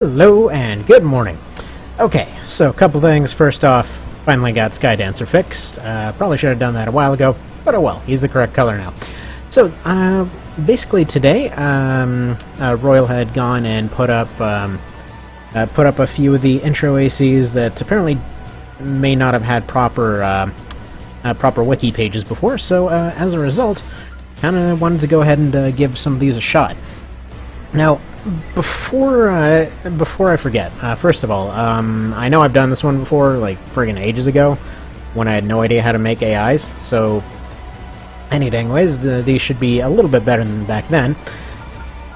Hello and good morning. Okay, so a couple things. First off, finally got Skydancer fixed. Probably should have done that a while ago, but oh well, he's the correct color now. So, basically today, Royal had gone and put up a few of the intro ACs that apparently may not have had proper wiki pages before, so as a result, kind of wanted to go ahead and give some of these a shot. Now, before I forget, first of all, I know I've done this one before, like, friggin' ages ago, when I had no idea how to make AIs, so anyways, these should be a little bit better than back then.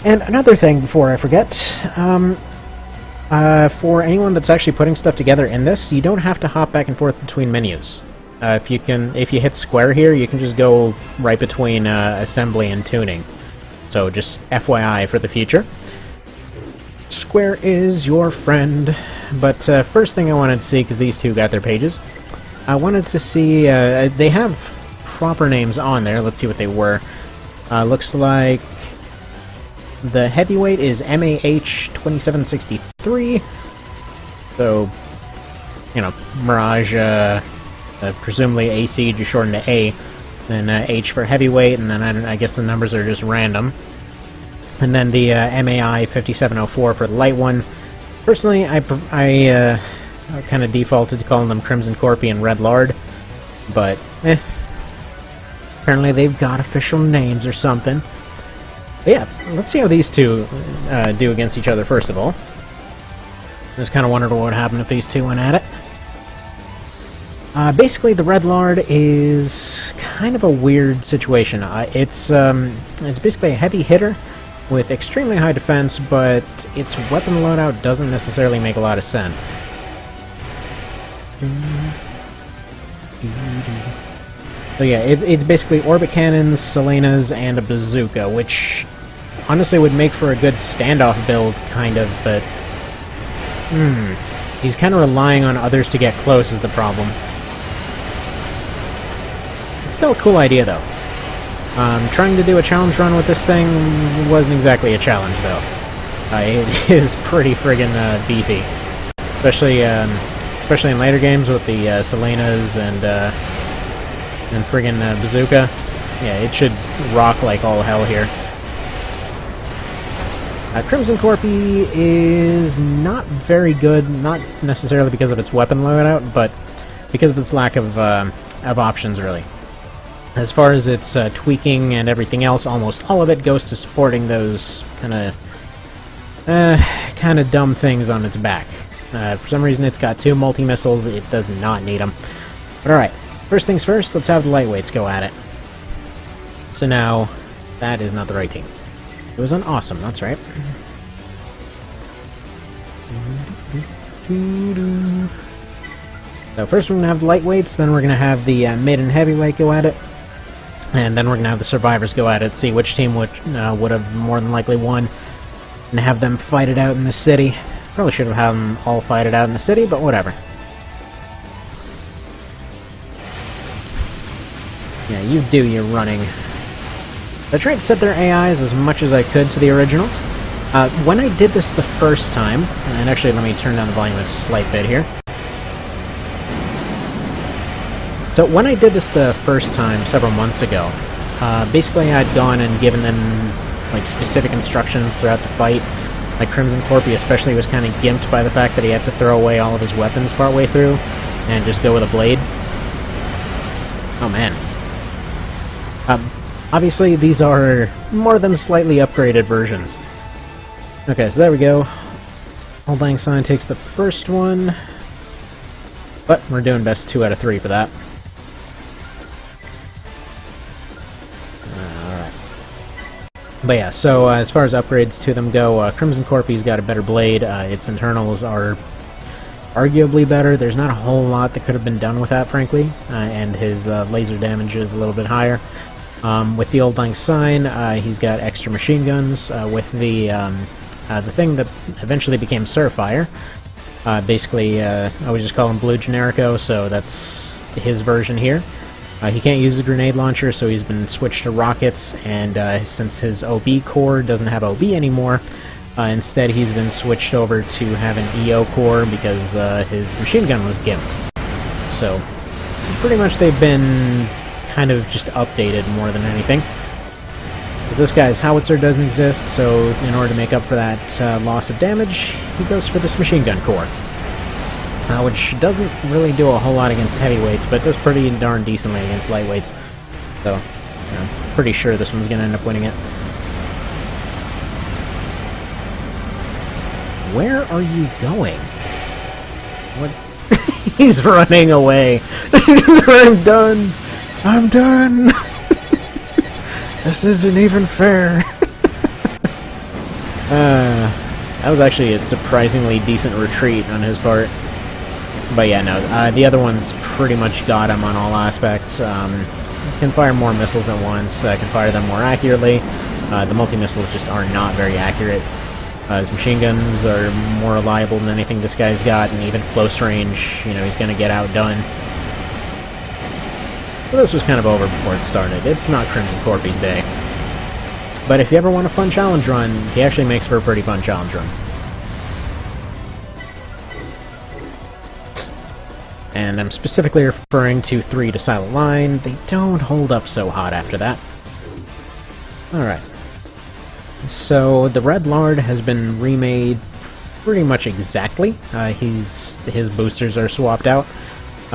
And another thing before I forget, for anyone that's actually putting stuff together in this, you don't have to hop back and forth between menus. If you hit square here, you can just go right between assembly and tuning. So just FYI for the future. Square is your friend. But first thing I wanted to see, because these two got their pages, I wanted to see, they have proper names on there. Let's see what they were. Looks like the heavyweight is MAH 2763. So, you know, Mirage, presumably AC just shortened to A. Then H for heavyweight, and then I guess the numbers are just random. And then the MAI 5704 for the light one. Personally, I kind of defaulted to calling them Crimson Corpy and Red Lard, but apparently they've got official names or something. But yeah, let's see how these two do against each other first of all. Just kind of wondered what would happen if these two went at it. Basically, the Red Lard is kind of a weird situation. It's basically a heavy hitter with extremely high defense, but its weapon loadout doesn't necessarily make a lot of sense. So yeah, it's basically orbit cannons, Selenas, and a bazooka, which honestly would make for a good standoff build, kind of, but he's kind of relying on others to get close is the problem. It's still a cool idea, though. Trying to do a challenge run with this thing wasn't exactly a challenge, though. It is pretty friggin' beefy. Especially in later games with the Selenas and friggin' bazooka. Yeah, it should rock like all hell here. Crimson Corpy is not very good, not necessarily because of its weapon loadout, but because of its lack of options, really. As far as its tweaking and everything else, almost all of it goes to supporting those kind of dumb things on its back. For some reason, it's got two multi-missiles. It does not need them. But alright, first things first, let's have the lightweights go at it. So now, that is not the right team. It was an awesome, that's right. So first we're going to have the lightweights, then we're going to have the mid and heavyweight go at it. And then we're going to have the survivors go at it, see which team would have more than likely won, and have them fight it out in the city. Probably should have had them all fight it out in the city, but whatever. Yeah, you do your running. I tried to set their AIs as much as I could to the originals. When I did this the first time, and actually let me turn down the volume a slight bit here. So when I did this the first time, several months ago, basically I'd gone and given them like specific instructions throughout the fight. Like Crimson Corpy especially was kind of gimped by the fact that he had to throw away all of his weapons partway through and just go with a blade. Oh man. Obviously these are more than slightly upgraded versions. Okay, so there we go. Old Lang Syne takes the first one, but we're doing best 2 out of 3 for that. But yeah, so as far as upgrades to them go, Crimson Corpy's got a better blade. Its internals are arguably better. There's not a whole lot that could have been done with that, frankly, and his laser damage is a little bit higher. With the Old Lang Syne, he's got extra machine guns. With the thing that eventually became Surfire, basically, I would just call him Blue Generico, so that's his version here. He can't use a grenade launcher, so he's been switched to rockets, and since his OB core doesn't have OB anymore, Instead, he's been switched over to have an EO core because his machine gun was gimped. So, pretty much they've been kind of just updated more than anything. Because this guy's howitzer doesn't exist, so in order to make up for that loss of damage, he goes for this machine gun core. Which doesn't really do a whole lot against heavyweights, but does pretty darn decently against lightweights. So, I'm pretty sure this one's going to end up winning it. Where are you going? What? He's running away. I'm done. I'm done. This isn't even fair. That was actually a surprisingly decent retreat on his part. But yeah, no, the other one's pretty much got him on all aspects. Can fire more missiles at once, can fire them more accurately. The multi-missiles just are not very accurate. His machine guns are more reliable than anything this guy's got, and even close range, you know, he's gonna get outdone. Well, this was kind of over before it started. It's not Crimson Corpy's day. But if you ever want a fun challenge run, he actually makes for a pretty fun challenge run. And I'm specifically referring to 3 to Silent Line. They don't hold up so hot after that. Alright. So, the Red Lord has been remade pretty much exactly. His boosters are swapped out.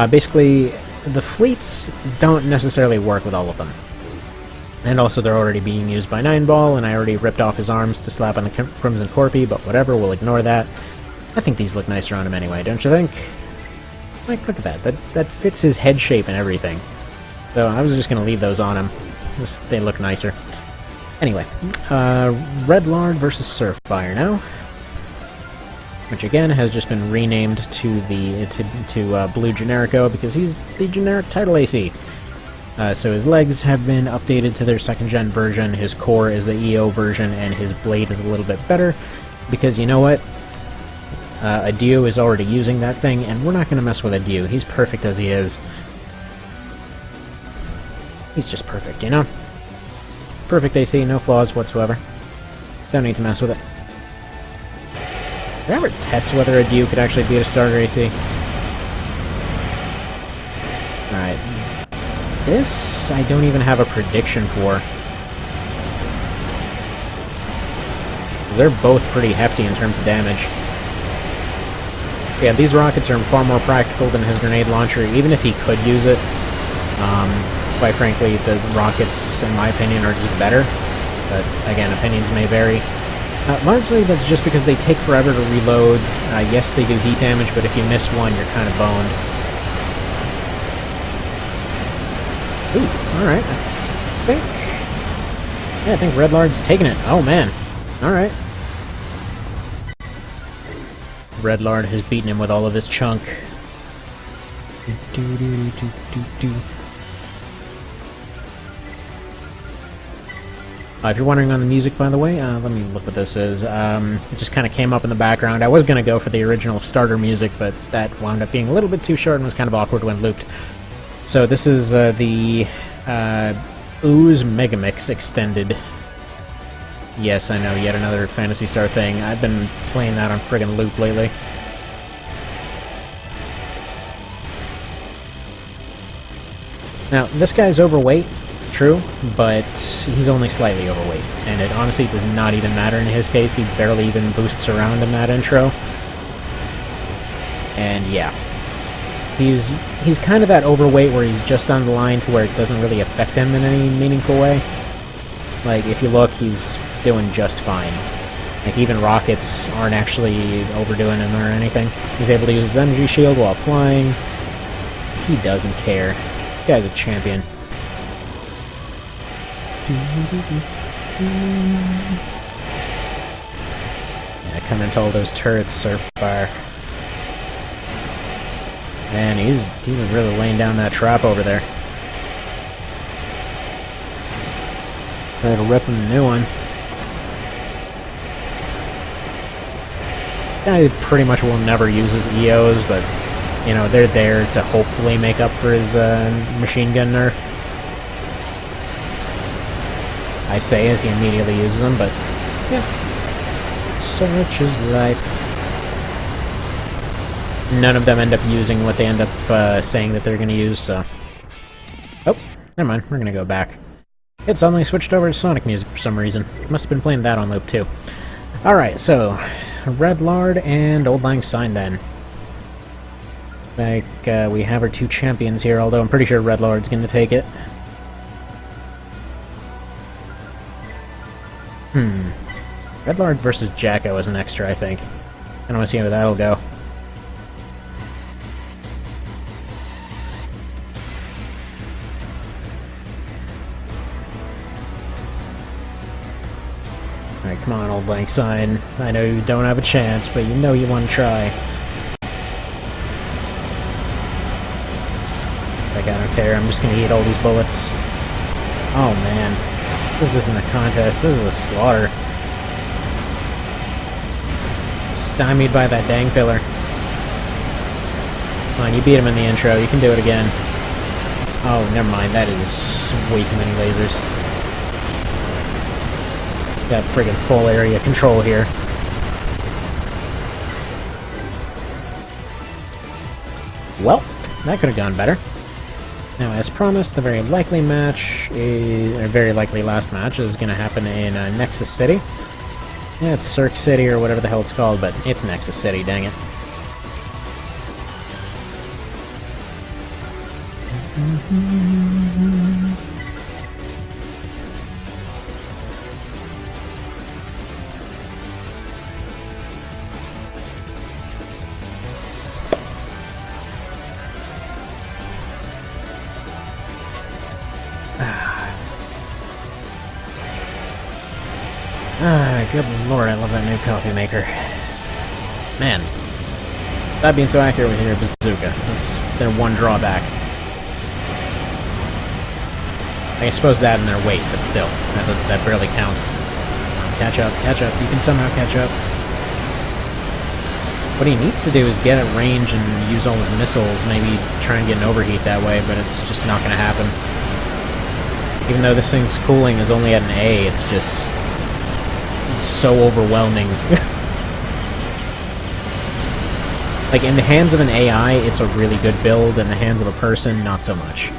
Basically, the fleets don't necessarily work with all of them. And also, they're already being used by Nineball, and I already ripped off his arms to slap on the Crimson Corpy, but whatever, we'll ignore that. I think these look nicer on him anyway, don't you think? Like, look at that. That fits his head shape and everything. So, I was just going to leave those on him. They look nicer. Anyway, Red Lord versus Surfire now, which again has just been renamed to Blue Generico because he's the generic title AC. So his legs have been updated to their 2nd gen version, his core is the EO version, and his blade is a little bit better because you know what? Adieu is already using that thing, and we're not going to mess with Adieu. He's perfect as he is. He's just perfect, you know? Perfect AC, no flaws whatsoever. Don't need to mess with it. Did I ever test whether Adieu could actually beat a starter AC? Alright. This, I don't even have a prediction for. They're both pretty hefty in terms of damage. Yeah, these rockets are far more practical than his grenade launcher, even if he could use it. Quite frankly, the rockets, in my opinion, are just better. But, again, opinions may vary. Largely, that's just because they take forever to reload. Yes, they do heat damage, but if you miss one, you're kind of boned. Ooh, alright. I think Red Lord's taking it. Oh, man. Alright. Red Lord has beaten him with all of his chunk. If you're wondering on the music, by the way, let me look what this is. It just kind of came up in the background. I was going to go for the original starter music, but that wound up being a little bit too short and was kind of awkward when looped. So this is the Ooze Megamix Extended. Yes, I know, yet another Phantasy Star thing. I've been playing that on friggin' loop lately. Now, this guy's overweight. True, but he's only slightly overweight, and it honestly does not even matter in his case. He barely even boosts around in that intro. And yeah, he's kind of that overweight where he's just on the line to where it doesn't really affect him in any meaningful way. Like, if you look, he's doing just fine. Like, even rockets aren't actually overdoing him or anything. He's able to use his energy shield while flying. He doesn't care. This guy's a champion. Yeah, come into all those turrets, Surfire. Man, he's really laying down that trap over there. Try to rip him a new one. Guy pretty much will never use his EOs, but you know, they're there to hopefully make up for his machine gun nerf. I say as he immediately uses them, but yeah. Such is life. None of them end up using what they end up saying that they're going to use, so... Oh, never mind, we're going to go back. It suddenly switched over to Sonic music for some reason. Must have been playing that on loop too. Alright, so... Red Lard and Old Lang Syne then. Like, we have our two champions here, although I'm pretty sure Red Lard's going to take it. Red Lard versus Jacko is an extra, I think. I don't want to see how that'll go. Alright, come on, Old Lang Syne. I know you don't have a chance, but you know you want to try. Like, I don't care, I'm just gonna eat all these bullets. Oh man. This isn't a contest, this is a slaughter. Stymied by that dang pillar. Come on, you beat him in the intro, you can do it again. Oh, never mind, that is way too many lasers. Got friggin' full area control here. Well, that could have gone better. Now, as promised, the very likely match is, or very likely last match is going to happen in Nexus City. Yeah, it's Cirque City or whatever the hell it's called, but it's Nexus City, dang it. Good lord, I love that new coffee maker. Man. That being so accurate with your bazooka. That's their one drawback. I suppose that and their weight, but still. That barely counts. Catch up, catch up. You can somehow catch up. What he needs to do is get at range and use all his missiles, maybe try and get an overheat that way, but it's just not going to happen. Even though this thing's cooling is only at an A, it's just... so overwhelming. Like, in the hands of an AI, it's a really good build, in the hands of a person, not so much.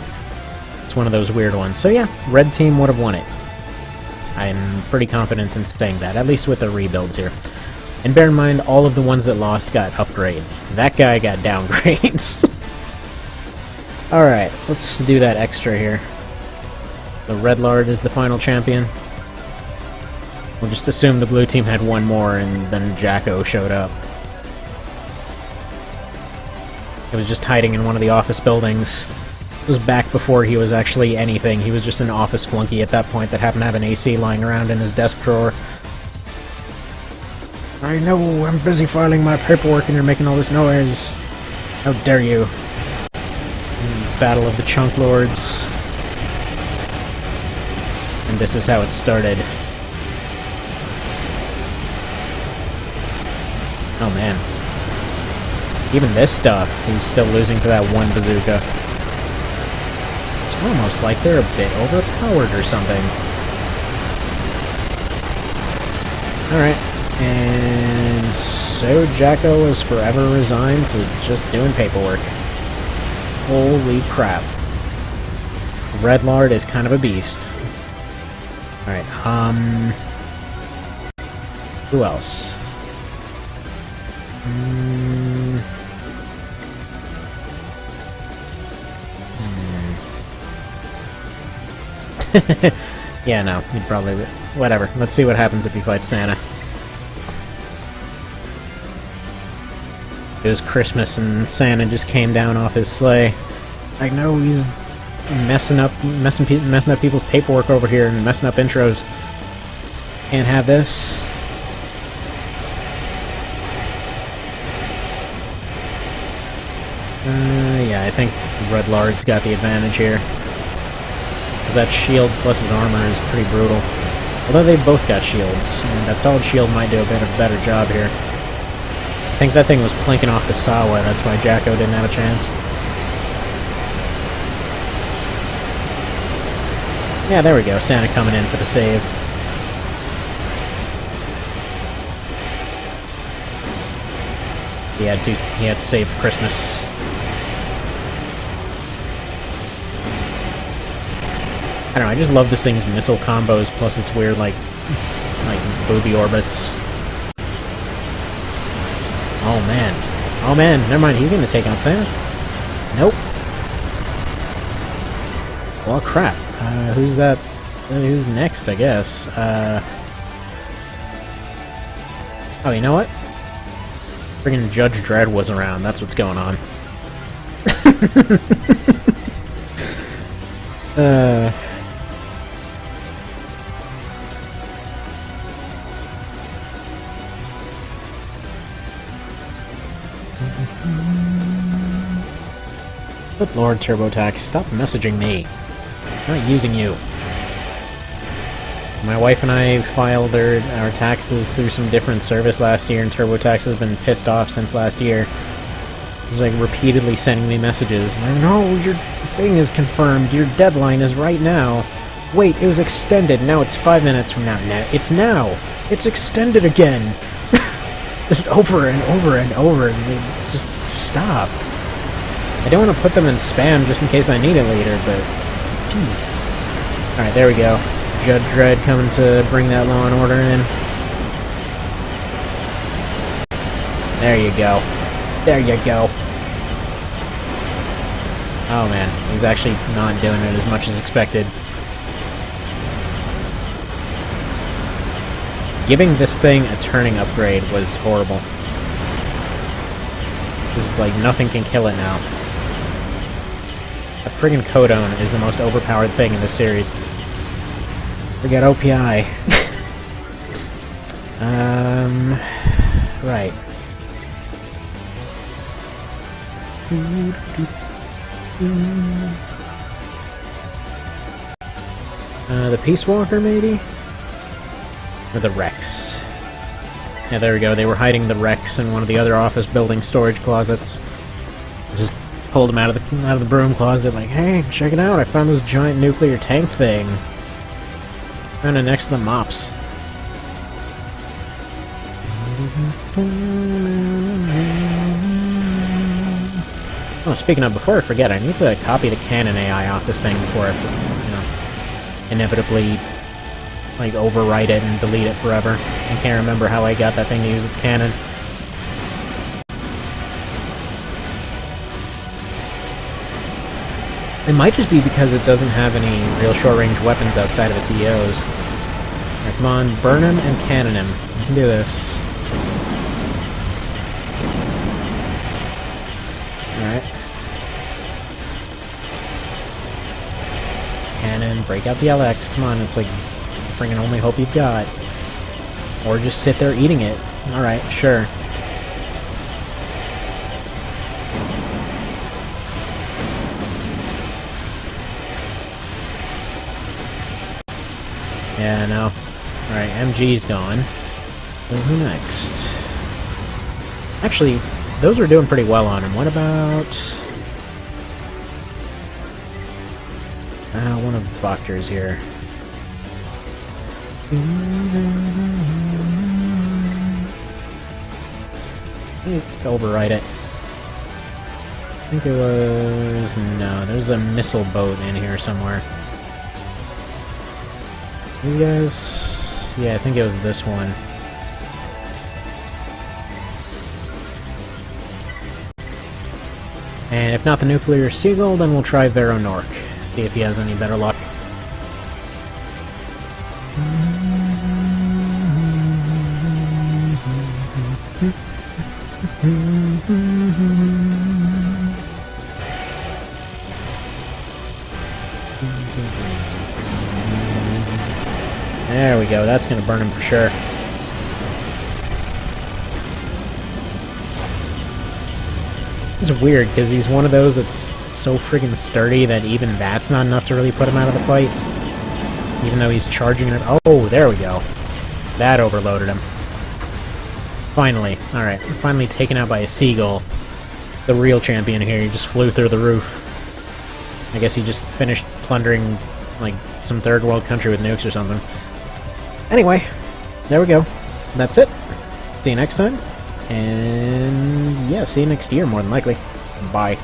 It's one of those weird ones. So yeah, Red Team would have won it. I'm pretty confident in saying that, at least with the rebuilds here. And bear in mind, all of the ones that lost got upgrades. That guy got downgrades. Alright, let's do that extra here. The Red Lard is the final champion. We'll just assume the blue team had one more and then Jacko showed up. He was just hiding in one of the office buildings. It was back before he was actually anything. He was just an office flunky at that point that happened to have an AC lying around in his desk drawer. I know, I'm busy filing my paperwork and you're making all this noise. How dare you. Battle of the Chunk Lords. And this is how it started. Oh man. Even this stuff, he's still losing to that one bazooka. It's almost like they're a bit overpowered or something. Alright, and so Jacko is forever resigned to just doing paperwork. Holy crap. Red Lard is kind of a beast. Alright, who else? Yeah, no, he'd probably... Whatever, let's see what happens if he fights Santa. It was Christmas and Santa just came down off his sleigh. I know he's messing up people's paperwork over here and messing up intros. Can't have this. Yeah, I think Red Lard's got the advantage here. Because that shield plus his armor is pretty brutal. Although they both got shields, and that solid shield might do a bit of a better job here. I think that thing was plinking off the Sawa, that's why Jacko didn't have a chance. Yeah, there we go, Santa coming in for the save. He had to save for Christmas. I don't know, I just love this thing's missile combos, plus its weird, like booby orbits. Oh man. Oh man, never mind, he's gonna take out Santa. Nope. Well, crap. Who's that? Who's next, I guess? Oh, you know what? Friggin' Judge Dredd was around, that's what's going on. Good Lord, TurboTax, stop messaging me. I'm not using you. My wife and I filed our taxes through some different service last year, and TurboTax has been pissed off since last year. He's like repeatedly sending me messages. Like, no, your thing is confirmed. Your deadline is right now. Wait, it was extended. Now it's 5 minutes from now. It's now. It's extended again. Just over and over and over. Just stop. I don't want to put them in spam just in case I need it later, but jeez. Alright, there we go. Judge Dredd coming to bring that Law and Order in. There you go. There you go. Oh man, he's actually not doing it as much as expected. Giving this thing a turning upgrade was horrible. This is like, nothing can kill it now. A friggin' Codone is the most overpowered thing in this series. Forget OPI. Right. The Peace Walker, maybe? Or the Rex. Yeah, there we go. They were hiding the Rex in one of the other office building storage closets. Just pulled him out of the broom closet, like, hey, check it out, I found this giant nuclear tank thing. Found it next to the mops. Oh, speaking of, before I forget, I need to copy the canon AI off this thing before I, inevitably, like, overwrite it and delete it forever. I can't remember how I got that thing to use its canon. It might just be because it doesn't have any real short-range weapons outside of its EOs. Right, come on, burn him and cannon him. You can do this. Alright. Cannon, break out the LX. Come on, it's like freaking only hope you've got. Or just sit there eating it. Alright, sure. Yeah, no. Alright, MG's gone. Well, who next? Actually, those are doing pretty well on him. What about... one of Bachter's here. Override it. I think it was... No, there's a missile boat in here somewhere. These guys... Yeah, I think it was this one. And if not the nuclear seagull, then we'll try Veronork. See if he has any better luck. There we go, that's gonna burn him for sure. It's weird, because he's one of those that's so friggin' sturdy that even that's not enough to really put him out of the fight. Even though he's charging it. Oh, there we go. That overloaded him. Finally. Alright, finally taken out by a seagull. The real champion here, he just flew through the roof. I guess he just finished plundering, like, some third world country with nukes or something. Anyway, there we go. That's it. See you next time. And yeah, see you next year, more than likely. Bye.